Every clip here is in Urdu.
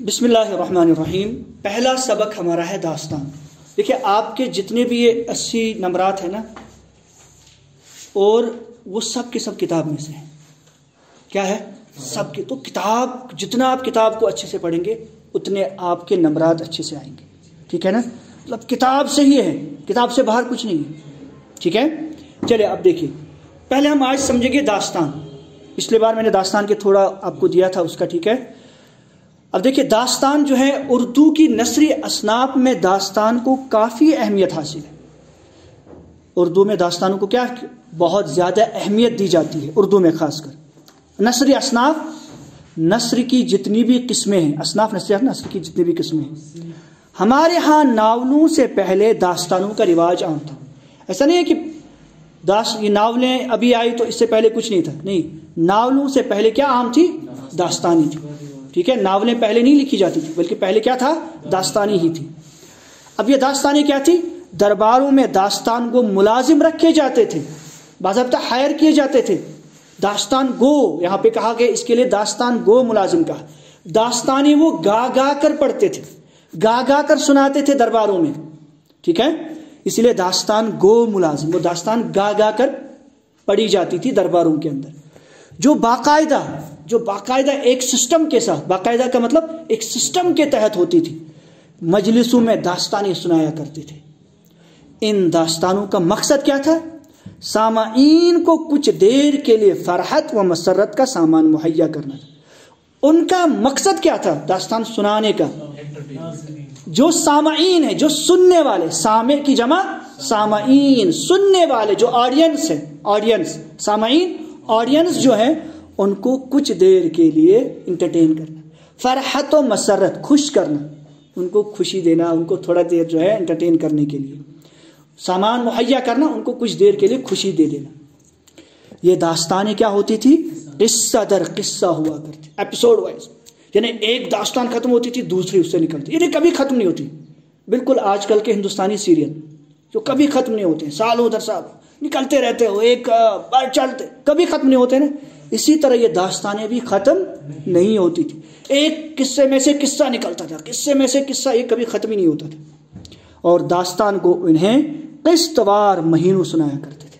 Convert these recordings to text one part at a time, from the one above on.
بسم اللہ الرحمن الرحیم۔ پہلا سبق ہمارا ہے داستان۔ دیکھیں آپ کے جتنے بھی یہ 80 نمبرات ہیں نا، اور وہ سب کے سب کتاب میں سے ہیں۔ کیا ہے؟ سب کے۔ تو کتاب، جتنا آپ کتاب کو اچھے سے پڑھیں گے اتنے آپ کے نمبرات اچھے سے آئیں گے، ٹھیک ہے نا؟ مطلب کتاب سے ہی ہے، کتاب سے باہر کچھ نہیں ہے، ٹھیک ہے؟ چلے اب دیکھیے، پہلے ہم آج سمجھیں گے داستان۔ پچھلے بار میں نے داستان کے تھوڑا آپ کو دیا تھا اس کا، ٹھیک ہے؟ اب دیکھیں داستان جو ہے، اردو کی نثری اصناف میں داستان کو کافی اہمیت حاصل ہے۔ اردو میں داستانوں کو کیا بہت زیادہ اہمیت دی جاتی ہے، اردو میں خاص کر۔ نثری اصناف، نثر کی جتنی بھی قسمیں ہیں، اصناف نثر کی جتنی بھی قسمیں ہیں، ہمارے ہاں ناولوں سے پہلے داستانوں کا رواج عام تھا۔ ایسا نہیں ہے کہ یہ ناولیں ابھی آئی تو اس سے پہلے کچھ نہیں تھا، نہیں، ناولوں سے پہلے کیا عام تھی؟ داستانی تھی، ٹھیک ہے؟ ناولیں پہلے نہیں لکھی جاتی تھی، بلکہ پہلے کیا تھا؟ داستانی ہی تھی۔ اب یہ داستانی کیا تھی؟ درباروں میں داستان گو ملازم رکھے جاتے تھے، باضابطہ ہائر کیے جاتے تھے۔ داستان گو یہاں پہ کہا گیا، اس کے لیے داستان گو ملازم کہا۔ داستانی وہ گا گا کر پڑھتے تھے، گا گا کر سناتے تھے درباروں میں، ٹھیک ہے؟ اس لیے داستان گو ملازم، وہ داستان گا گا کر پڑھی جاتی تھی درباروں کے اندر، جو باقاعدہ ایک سسٹم کے ساتھ، باقاعدہ کا مطلب ایک سسٹم کے تحت ہوتی تھی، مجلسوں میں داستانیں سنایا کرتے تھے۔ ان داستانوں کا مقصد کیا تھا؟ سامعین کو کچھ دیر کے لیے فرحت و مسرت کا سامان مہیا کرنا تھا۔ ان کا مقصد کیا تھا داستان سنانے کا؟ جو سامعین ہیں، جو سننے والے، سامع کی جمع سامعین، سننے والے جو آڈینس ہے، آڈینس، سامعین آڈینس جو ہے، ان کو کچھ دیر کے لیے انٹرٹین کرنا، فرحت و مسرت، خوش کرنا، ان کو خوشی دینا، ان کو تھوڑا دیر جو ہے انٹرٹین کرنے کے لیے سامان مہیا کرنا، ان کو کچھ دیر کے لیے خوشی دے دینا۔ یہ داستانیں کیا ہوتی تھی؟ قصہ در قصہ ہوا کرتی، ایپیسوڈ وائز، یعنی ایک داستان ختم ہوتی تھی دوسری اس سے نکلتی، یعنی کبھی ختم نہیں ہوتی۔ بالکل آج کل کے ہندوستانی سیریل جو کبھی ختم نہیں ہوتے، سالوں در سال نکلتے رہتے ہو، ایک بار چلتے، کبھی ختم نہیں ہوتے نا، اسی طرح یہ داستانیں بھی ختم نہیں ہوتی تھی۔ ایک قصے میں سے قصہ نکلتا تھا، قصے میں سے قصہ، یہ کبھی ختم ہی نہیں ہوتا تھا۔ اور داستان کو انہیں قسط وار مہینوں سنایا کرتے تھے۔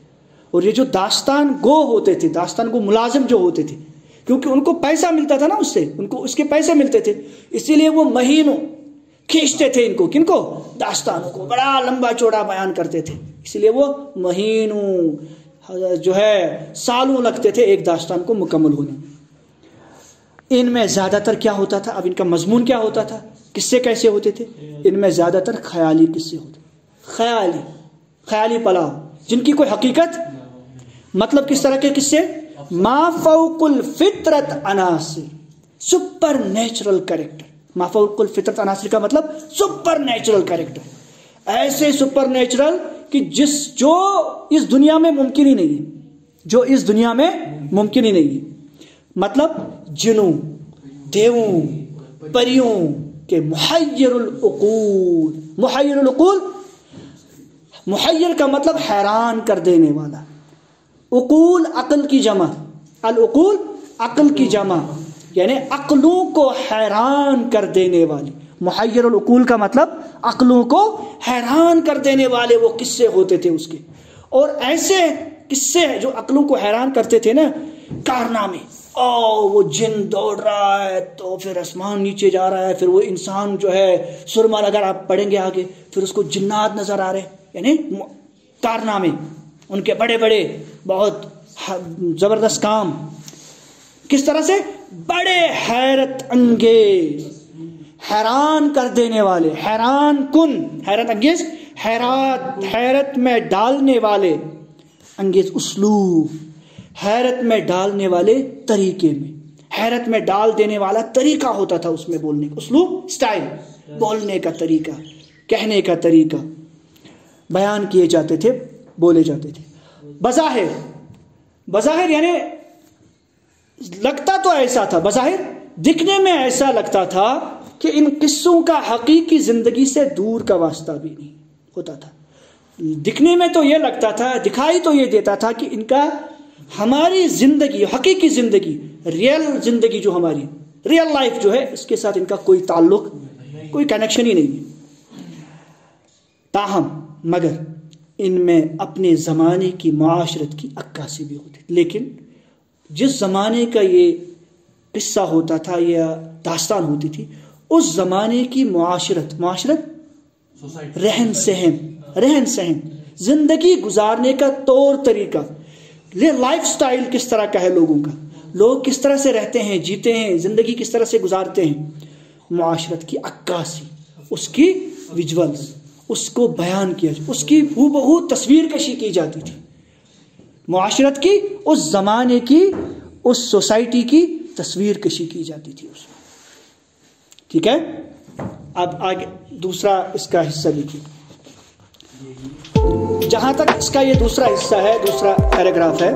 اور یہ جو داستان گو ہوتے تھے، داستان گو ملازم جو ہوتے تھے، کیونکہ ان کو پیسہ ملتا تھا نا، اس سے ان کو اس کے پیسے ملتے تھے، اسی لیے وہ مہینوں کھینچتے تھے ان کو، کن کو؟ داستانوں کو، بڑا لمبا چوڑا بیان کرتے تھے، اسی لیے وہ مہینوں جو ہے سالوں لگتے تھے ایک داستان کو مکمل ہونے میں۔ ان میں زیادہ تر کیا ہوتا تھا؟ اب ان کا مضمون کیا ہوتا تھا؟ قصے کیسے ہوتے تھے؟ ان میں زیادہ تر خیالی قصے ہوتے، خیالی پلاؤ، جن کی کوئی حقیقت، مطلب کس طرح کے قصے؟ ما فوق الفطرت عناصر، سپر نیچرل کریکٹر۔ ما فوق الفطرت عناصر کا مطلب سپر نیچرل کریکٹر، ایسے سپر نیچرل کہ جو اس دنیا میں ممکن ہی نہیں ہے، جو اس دنیا میں ممکن ہی نہیں ہے، مطلب جنوں، دیووں، پریوں کے محیر العقول۔ محیر العقول، محیر کا مطلب حیران کر دینے والا، عقول عقل کی جمع، العقول عقل کی جمع، یعنی عقلوں کو حیران کر دینے والی۔ محیر العقول کا مطلب عقلوں کو حیران کر دینے والے وہ قصے ہوتے تھے اس کے۔ اور ایسے قصے جو عقلوں کو حیران کرتے تھے نا، کارنامے، وہ جن دوڑ رہا ہے تو پھر آسمان نیچے جا رہا ہے، پھر وہ انسان جو ہے سرما، اگر آپ پڑھیں گے آگے پھر اس کو جنات نظر آ رہے ہیں، یعنی کارنامے ان کے بڑے بڑے، بہت زبردست کام، کس طرح سے؟ بڑے حیرت انگیز، حیران کر دینے والے، حیران کن، حیرت انگیز، حیرت میں ڈالنے والے، انگیز اسلوب، حیرت میں ڈالنے والے طریقے میں، حیرت میں ڈال دینے والا طریقہ ہوتا تھا اس میں بولنے کا، اسلوب، سٹائل، بولنے کا طریقہ، کہنے کا طریقہ، بیان کیے جاتے تھے، بولے جاتے تھے۔ بظاہر یعنی لگتا تو ایسا تھا، بظاہر دکھنے میں ایسا لگتا تھا کہ ان قصوں کا حقیقی زندگی سے دور کا واسطہ بھی نہیں ہوتا تھا۔ دکھنے میں تو یہ لگتا تھا، دکھائی تو یہ دیتا تھا کہ ان کا ہماری زندگی، حقیقی زندگی، ریئل زندگی جو ہماری، ریئل لائف جو ہے اس کے ساتھ ان کا کوئی تعلق، کوئی کنیکشن ہی نہیں ہے. تاہم مگر ان میں اپنے زمانے کی معاشرت کی عکاسی بھی ہوتی. لیکن جس زمانے کا یہ قصہ ہوتا تھا یا داستان ہوتی تھی، اس زمانے کی معاشرت رہن سہن زندگی گزارنے کا طور طریقہ، لائف سٹائل کس طرح کا ہے لوگوں کا، لوگ کس طرح سے رہتے ہیں، جیتے ہیں، زندگی کس طرح سے گزارتے ہیں، معاشرت کی عکاسی، اس کی ویژولز، اس کو بیان کیا، اس کی ہو بہو تصویر کشی کی جاتی تھی، معاشرت کی، اس زمانے کی، اس سوسائٹی کی تصویر کشی کی جاتی تھی اس میں. ٹھیک ہے، اب آگے دوسرا اس کا حصہ لکھیے. جہاں تک اس کا یہ دوسرا حصہ ہے، دوسرا پیراگراف ہے،